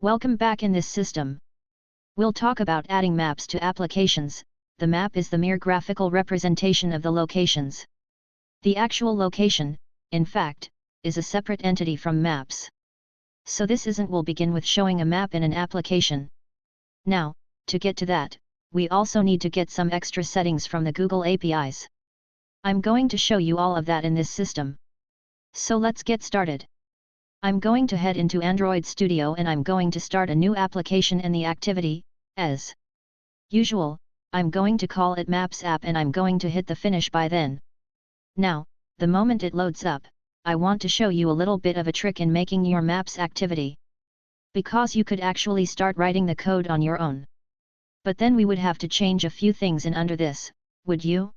Welcome back. In this system, we'll talk about adding maps to applications. The map is the mere graphical representation of the locations. The actual location, in fact, is a separate entity from maps. So this we'll begin with showing a map in an application. Now, to get to that, we also need to get some extra settings from the Google APIs. I'm going to show you all of that in this system. So let's get started. I'm going to head into Android Studio and I'm going to start a new application in the activity. As usual, I'm going to call it Maps app and I'm going to hit the finish by then. Now, the moment it loads up, I want to show you a little bit of a trick in making your Maps activity. Because you could actually start writing the code on your own. But then we would have to change a few things in under this, would you?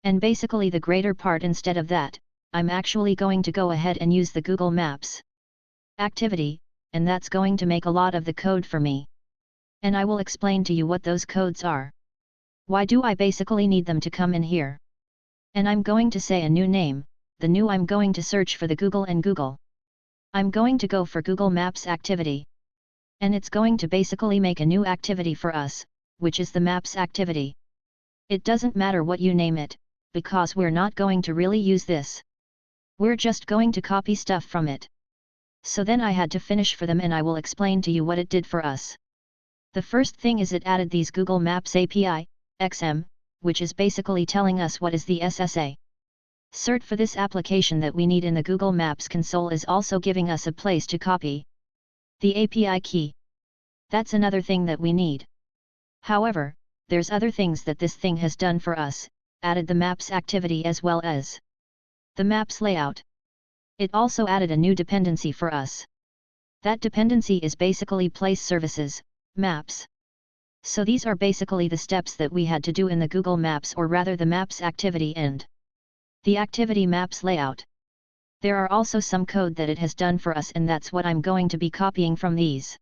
And basically the greater part instead of that, I'm actually going to go ahead and use the Google Maps activity, and that's going to make a lot of the code for me. And I will explain to you what those codes are. Why do I basically need them to come in here? And I'm going to say a new name, I'm going to search for the Google and Google. I'm going to go for Google Maps activity. And it's going to basically make a new activity for us, which is the Maps activity. It doesn't matter what you name it, because we're not going to really use this. We're just going to copy stuff from it. So then I had to finish for them and I will explain to you what it did for us. The first thing is it added these Google Maps API, XM, which is basically telling us what is the SSA. Cert for this application that we need in the Google Maps console is also giving us a place to copy the API key. That's another thing that we need. However, there's other things that this thing has done for us, added the Maps activity as well as the Maps layout. It also added a new dependency for us. That dependency is basically place services, maps. So these are basically the steps that we had to do in the Google Maps, or rather the Maps activity and the activity Maps layout. There are also some code that it has done for us, and that's what I'm going to be copying from these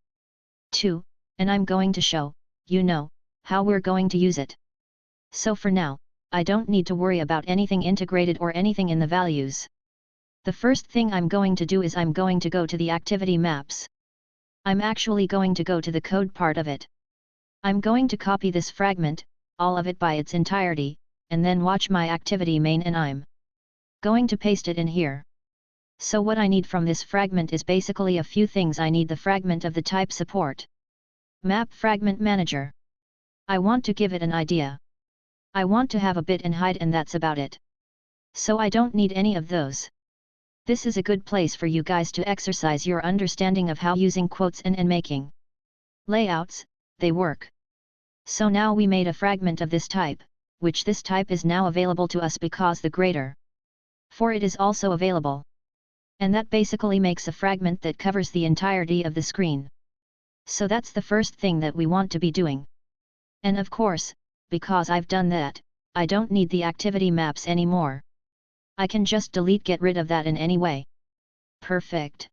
two, and I'm going to show, how we're going to use it. So for now, I don't need to worry about anything integrated or anything in the values. The first thing I'm going to do is I'm going to go to the activity maps. I'm actually going to go to the code part of it. I'm going to copy this fragment, all of it by its entirety, and then watch my activity main and I'm going to paste it in here. So what I need from this fragment is basically a few things. I need the fragment of the type support. Map fragment manager. I want to give it an idea. I want to have a bit and height, and that's about it. So I don't need any of those. This is a good place for you guys to exercise your understanding of how using quotes and making layouts, they work. So now we made a fragment of this type, which this type is now available to us because the greater for it is also available. And that basically makes a fragment that covers the entirety of the screen. So that's the first thing that we want to be doing. And of course, because I've done that, I don't need the activity maps anymore. I can just get rid of that in any way. Perfect.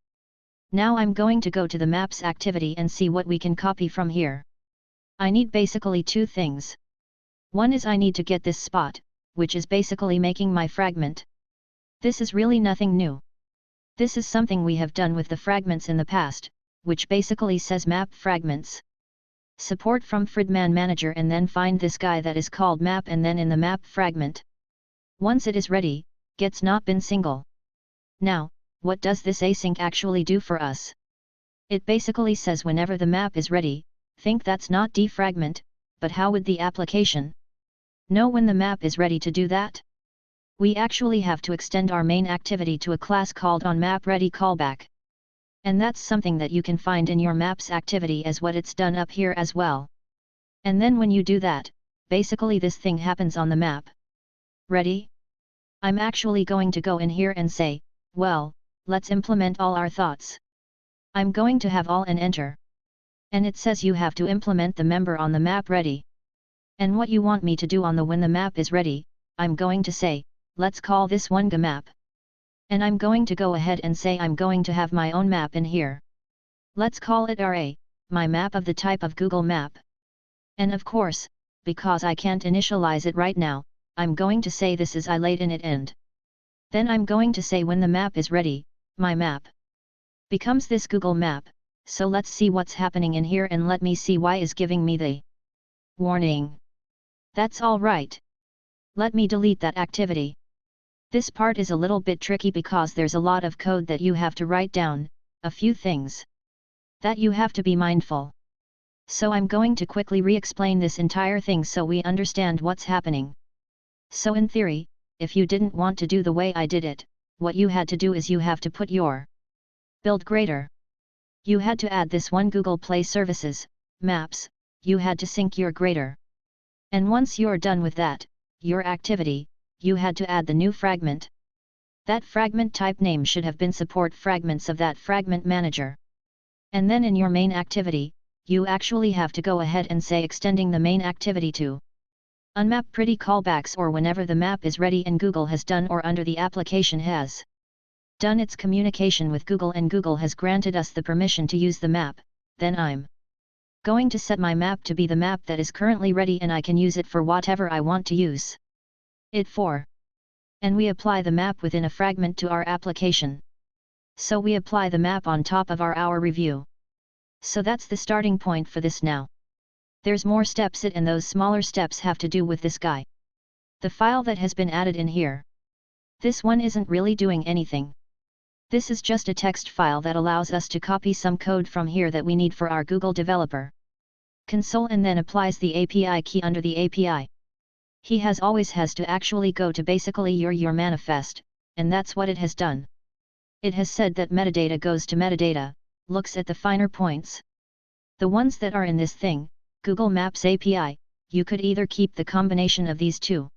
Now I'm going to go to the Maps activity and see what we can copy from here. I need basically two things. One is I need to get this spot, which is basically making my fragment. This is really nothing new. This is something we have done with the fragments in the past, which basically says map fragments. Support from Fridman Manager, and then find this guy that is called map, and then in the map fragment. Once it is ready, gets not been single. Now, what does this async actually do for us? It basically says whenever the map is ready, think that's not defragment, but how would the application know when the map is ready to do that? We actually have to extend our main activity to a class called onMapReady callback. And that's something that you can find in your Maps activity as what it's done up here as well. And then when you do that, basically this thing happens on the map. Ready? I'm actually going to go in here and say, well, let's implement all our thoughts. I'm going to have all and enter. And it says you have to implement the member on the map ready. And what you want me to do on the when the map is ready, I'm going to say, let's call this one map. And I'm going to go ahead and say I'm going to have my own map in here. Let's call it RA, my map of the type of Google Map. And of course, because I can't initialize it right now, I'm going to say this is I late in it end. Then I'm going to say when the map is ready, my map becomes this Google Map, so let's see what's happening in here and let me see why is giving me the warning. That's alright. Let me delete that activity. This part is a little bit tricky because there's a lot of code that you have to write down, a few things that you have to be mindful. So I'm going to quickly re-explain this entire thing so we understand what's happening. So in theory, if you didn't want to do the way I did it, what you had to do is you have to put your build greater. You had to add this one Google Play Services, Maps, you had to sync your greater. And once you're done with that, your activity, you had to add the new fragment. That fragment type name should have been support fragments of that fragment manager. And then in your main activity, you actually have to go ahead and say extending the main activity to unmap pretty callbacks or whenever the map is ready and Google has done or under the application has done its communication with Google and Google has granted us the permission to use the map, then I'm going to set my map to be the map that is currently ready and I can use it for whatever I want to use it for. And we apply the map within a fragment to our application. So we apply the map on top of our review. So that's the starting point for this now. There's more steps and those smaller steps have to do with this guy. The file that has been added in here. This one isn't really doing anything. This is just a text file that allows us to copy some code from here that we need for our Google Developer Console and then applies the API key under the API. He always has to actually go to basically your manifest, and that's what it has done. It has said that metadata goes to metadata, looks at the finer points. The ones that are in this thing, Google Maps API, you could either keep the combination of these two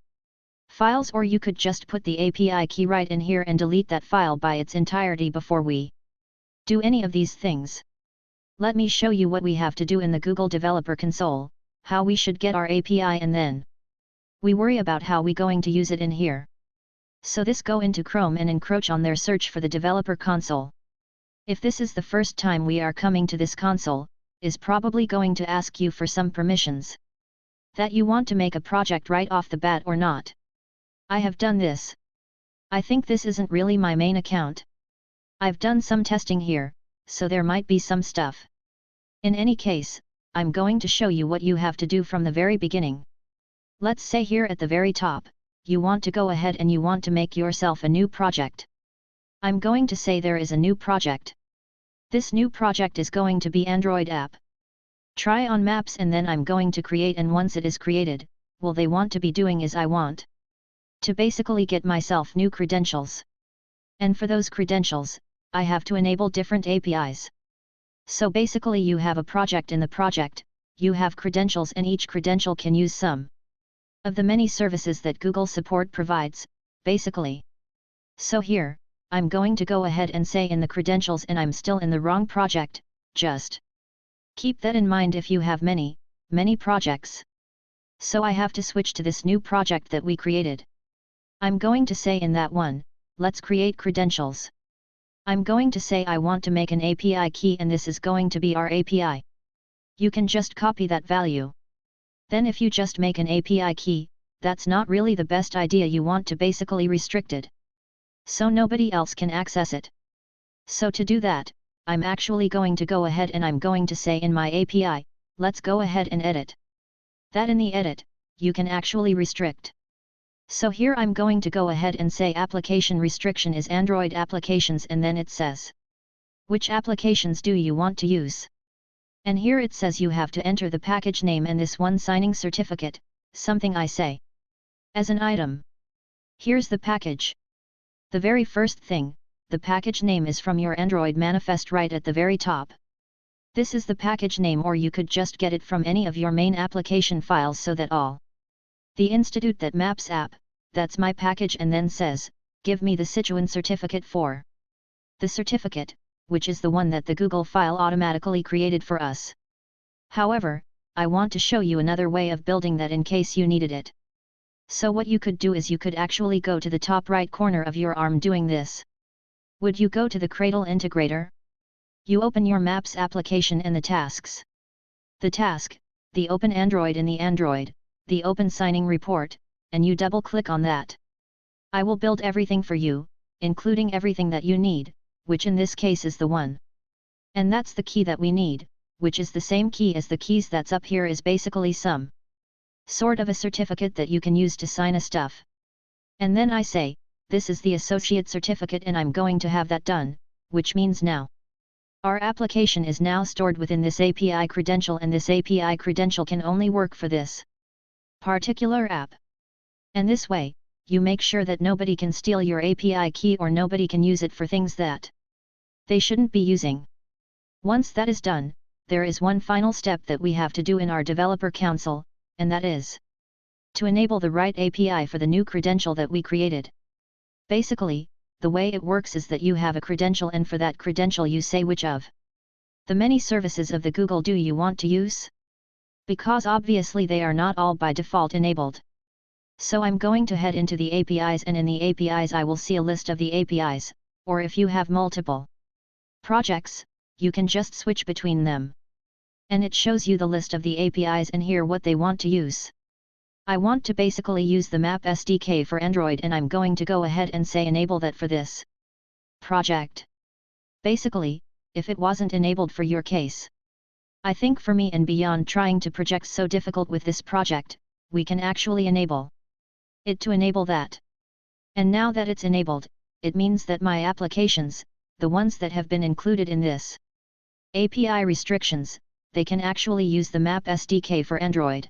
files or you could just put the API key right in here and delete that file by its entirety before we do any of these things. Let me show you what we have to do in the Google Developer Console, how we should get our API and then we worry about how we going to use it in here. So this go into Chrome and encroach on their search for the Developer Console. If this is the first time we are coming to this console, is probably going to ask you for some permissions. That you want to make a project right off the bat or not. I have done this. I think this isn't really my main account. I've done some testing here, so there might be some stuff. In any case, I'm going to show you what you have to do from the very beginning. Let's say here at the very top, you want to go ahead and you want to make yourself a new project. I'm going to say there is a new project. This new project is going to be Android app. Try on Maps and then I'm going to create and once it is created, what they want to be doing is I want to basically get myself new credentials. And for those credentials, I have to enable different APIs. So basically you have a project in the project, you have credentials and each credential can use some of the many services that Google Support provides, basically. So here, I'm going to go ahead and say in the credentials and I'm still in the wrong project, just keep that in mind if you have many projects. So I have to switch to this new project that we created. I'm going to say in that one, let's create credentials. I'm going to say I want to make an API key and this is going to be our API. You can just copy that value. Then if you just make an API key, that's not really the best idea, you want to basically restrict it. So nobody else can access it. So to do that, I'm actually going to go ahead and I'm going to say in my API, let's go ahead and edit. That in the edit, you can actually restrict. So here I'm going to go ahead and say application restriction is Android applications and then it says which applications do you want to use. And here it says you have to enter the package name and this one signing certificate, something I say as an item. Here's the package. The very first thing, the package name is from your Android manifest right at the very top. This is the package name or you could just get it from any of your main application files so that all the institute that maps app, that's my package and then says, give me the Sichuan certificate for the certificate, which is the one that the Google file automatically created for us. However, I want to show you another way of building that in case you needed it. So what you could do is you could actually go to the top right corner of your arm doing this. Would you go to the Cradle Integrator? You open your Maps application and the tasks. The task, the Open Android in the Android, the Open Signing Report, and you double click on that. I will build everything for you, including everything that you need, which in this case is the one And that's the key that we need, which is the same key as the keys that's up here, is basically some sort of a certificate that you can use to sign a stuff. And then I say, this is the associate certificate and I'm going to have that done, which means now our application is now stored within this API credential, and this API credential can only work for this particular app. And this way, you make sure that nobody can steal your API key or nobody can use it for things that they shouldn't be using. Once that is done, there is one final step that we have to do in our developer council, and that is to enable the right API for the new credential that we created. Basically, the way it works is that you have a credential, and for that credential you say which of the many services of the Google do you want to use? Because obviously they are not all by default enabled. So I'm going to head into the APIs, and in the APIs I will see a list of the APIs, or if you have multiple projects, you can just switch between them. And it shows you the list of the APIs and here what they want to use. I want to basically use the Map SDK for Android, and I'm going to go ahead and say enable that for this project. Basically, if it wasn't enabled for your case, I think for me and beyond trying to project so difficult with this project, we can actually enable it to enable that. And now that it's enabled, it means that my applications, the ones that have been included in this API restrictions, they can actually use the Map SDK for Android.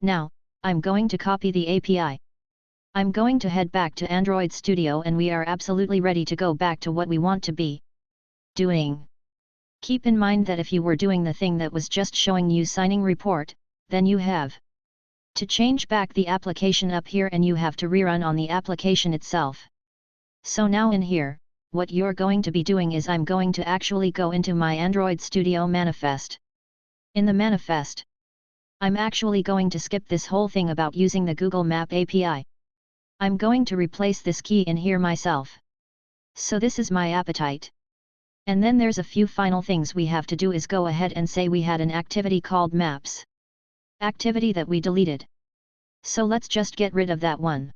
Now, I'm going to copy the API. I'm going to head back to Android Studio, and we are absolutely ready to go back to what we want to be doing. Keep in mind that if you were doing the thing that was just showing you signing report, then you have to change back the application up here and you have to rerun on the application itself. So now in here, what you're going to be doing is I'm going to actually go into my Android Studio manifest. In the manifest, I'm actually going to skip this whole thing about using the Google Map API. I'm going to replace this key in here myself. So this is my appetite. And then there's a few final things we have to do is go ahead and say we had an activity called Maps activity that we deleted. So let's just get rid of that one.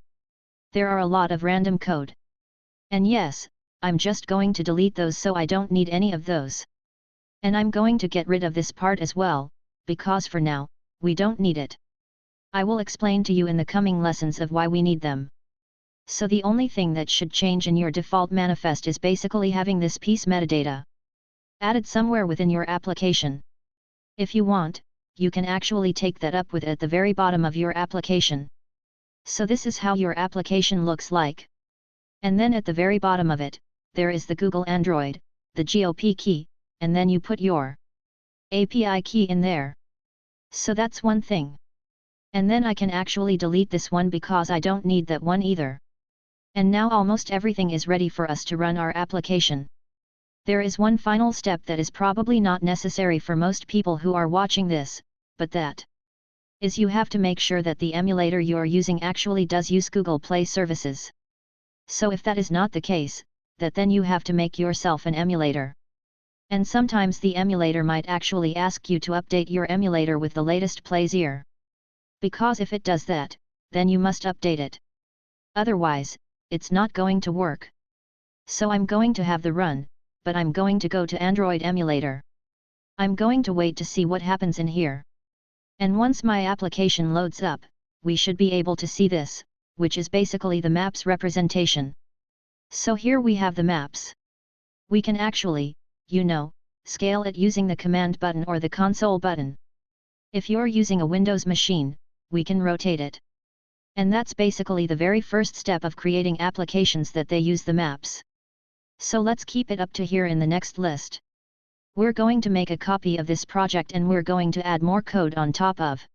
There are a lot of random code. And yes, I'm just going to delete those, so I don't need any of those. And I'm going to get rid of this part as well, because for now, we don't need it. I will explain to you in the coming lessons of why we need them. So the only thing that should change in your default manifest is basically having this piece metadata added somewhere within your application. If you want, you can actually take that up with at the very bottom of your application. So this is how your application looks like. And then at the very bottom of it, there is the Google Android, the GOP key, and then you put your API key in there. So that's one thing. And then I can actually delete this one because I don't need that one either. And now almost everything is ready for us to run our application. There is one final step that is probably not necessary for most people who are watching this, but that is you have to make sure that the emulator you're using actually does use Google Play services. So if that is not the case, then you have to make yourself an emulator. And sometimes the emulator might actually ask you to update your emulator with the latest Playzier. Because if it does that, then you must update it. Otherwise, it's not going to work. So I'm going to have the run, but I'm going to go to Android emulator. I'm going to wait to see what happens in here. And once my application loads up, we should be able to see this, which is basically the maps representation. So here we have the maps. We can actually, scale it using the command button or the console button. If you're using a Windows machine, we can rotate it. And that's basically the very first step of creating applications that they use the maps. So let's keep it up to here in the next list. We're going to make a copy of this project and we're going to add more code on top of